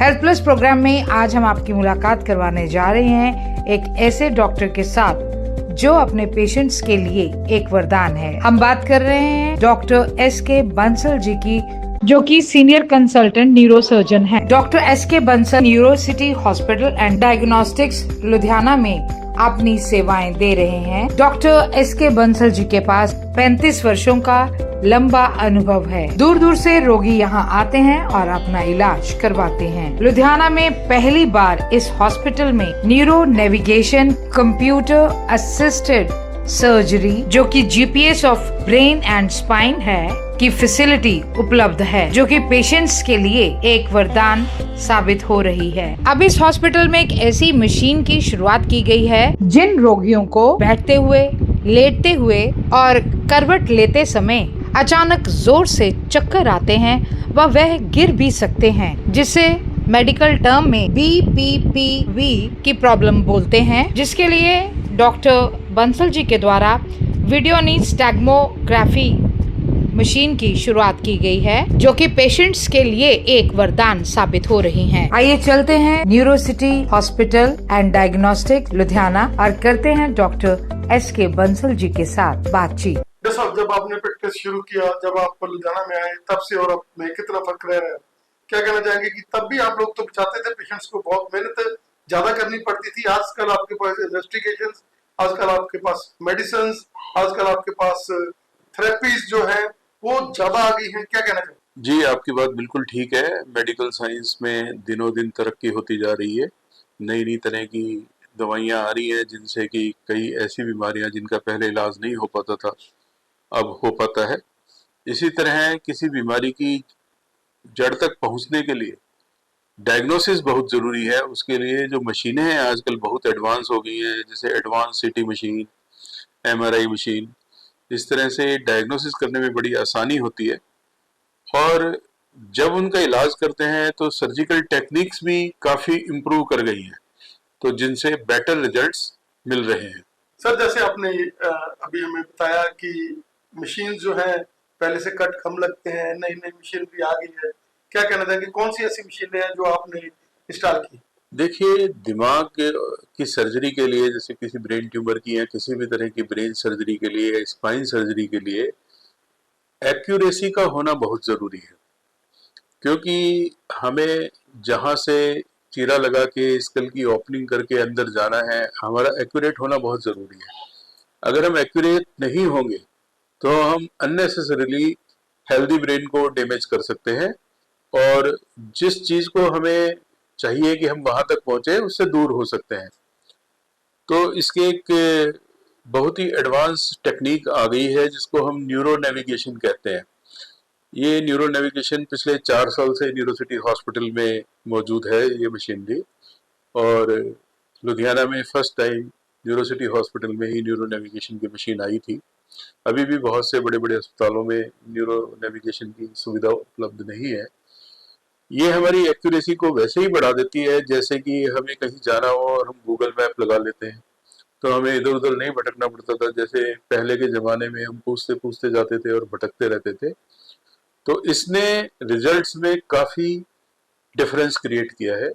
Health plus programme में आज हम आपकी मुलाकात करवाने जा रहे हैं एक ऐसे डॉक्टर के साथ जो अपने पेशेंट्स के लिए एक वरदान है। हम बात कर रहे हैं डॉक्टर एस.के. बंसल जी की, जो कि सीनियर कंसल्टेंट न्यूरो सर्जन है। Doctor S K. Bansal neuro city hospital and diagnostics Ludhiana में अपनी सेवाएं दे रहे हैं। Doctor S K. बंसल जी के पास 35 वर्षों का लंबा अनुभव है। दूर दूर से रोगी यहाँ आते हैं और अपना इलाज करवाते हैं। लुधियाना में पहली बार इस हॉस्पिटल में neuro navigation computer assisted surgery, जो कि GPS of brain and spine है, की फैसिलिटी उपलब्ध है, जो कि पेशेंट्स के लिए एक वरदान साबित हो रही है। अब इस हॉस्पिटल में एक ऐसी मशीन की शुरुआत की गई है जिन रोगियों को बैठते हुए, लेटते हुए और करवट लेते समय अचानक जोर से चक्कर आते हैं व वह गिर भी सकते हैं, जिसे मेडिकल टर्म में BPPV की प्रॉब्लम बोलते हैं, जिसके लिए डॉक्टर बंसल जी के द्वारा वीडियो स्टैग्मोग्राफी मशीन की शुरुआत की गई है, जो कि पेशेंट्स के लिए एक वरदान साबित हो रही हैं। आइए चलते हैं neuro city hospital and diagnostic Ludhiana और करते हैं डॉक्टर एस.के. बंसल जी के साथ बातचीत। साहब, जब आपने प्रैक्टिस शुरू किया, जब आप लुधियाना में आए, तब से और अब में कितना फर्क रह रहा है? क्या कहना चाहेंगे कि तब भी आप लोग तो चाहते थे पेशेंट्स को बहुत मेहनत ज्यादा करनी पड़ती थी, आजकल आपके पास इन्वेस्टिगेशंस, आजकल आपके पास मेडिसिन, आजकल आपके पास थेरेपीज जो है वो ज्यादा आ गई है, क्या कहना चाहेंगे? जी, आपकी बात बिल्कुल ठीक है। मेडिकल साइंस में दिनों दिन तरक्की होती जा रही है। नई नई तरह की दवाइयाँ आ रही हैं, जिनसे कि कई ऐसी बीमारियां जिनका पहले इलाज नहीं हो पाता था, अब हो पाता है। इसी तरह किसी बीमारी की जड़ तक पहुंचने के लिए डायग्नोसिस बहुत ज़रूरी है। उसके लिए जो मशीनें हैं आजकल बहुत एडवांस हो गई हैं, जैसे advance CT machine, MRI machine. इस तरह से डायग्नोसिस करने में बड़ी आसानी होती है और जब उनका इलाज करते हैं तो सर्जिकल टेक्निक्स भी काफ़ी इम्प्रूव कर गई हैं, तो जिनसे बेटर रिजल्ट्स मिल रहे हैं। सर, जैसे आपने अभी हमें बताया कि मशीन जो है पहले से कट कम लगते हैं, नई नई मशीन भी आ गई है, क्या कहना चाहेंगे कौन सी ऐसी मशीनें हैं जो आपने इंस्टॉल की? देखिए, दिमाग की सर्जरी के लिए, जैसे किसी ब्रेन ट्यूमर की या किसी भी तरह की ब्रेन सर्जरी के लिए या स्पाइन सर्जरी के लिए एक्यूरेसी का होना बहुत ज़रूरी है, क्योंकि हमें जहाँ से चीरा लगा के स्कल की ओपनिंग करके अंदर जाना है, हमारा एक्यूरेट होना बहुत ज़रूरी है। अगर हम एक्यूरेट नहीं होंगे तो हम अननेसेसरीली हेल्दी ब्रेन को डैमेज कर सकते हैं और जिस चीज़ को हमें चाहिए कि हम वहाँ तक पहुँचे, उससे दूर हो सकते हैं। तो इसके एक बहुत ही एडवांस टेक्निक आ गई है जिसको हम न्यूरो नेविगेशन कहते हैं। ये न्यूरो नेविगेशन पिछले 4 साल से न्यूरो सिटी हॉस्पिटल में मौजूद है, ये मशीनरी। और लुधियाना में first time neuro city hospital में ही न्यूरो नेविगेशन की मशीन आई थी। अभी भी बहुत से बड़े बड़े अस्पतालों में न्यूरो नेविगेशन की सुविधा उपलब्ध नहीं है। ये हमारी एक्यूरेसी को वैसे ही बढ़ा देती है जैसे कि हमें कहीं जाना हो और हम गूगल मैप लगा लेते हैं, तो हमें इधर उधर नहीं भटकना पड़ता था, जैसे पहले के ज़माने में हम पूछते पूछते जाते थे और भटकते रहते थे। तो इसने रिजल्ट्स में काफ़ी डिफरेंस क्रिएट किया है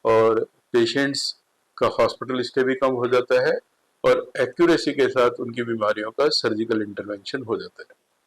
और पेशेंट्स का हॉस्पिटल स्टे भी कम हो जाता है और एक्यूरेसी के साथ उनकी बीमारियों का सर्जिकल इंटरवेंशन हो जाता है।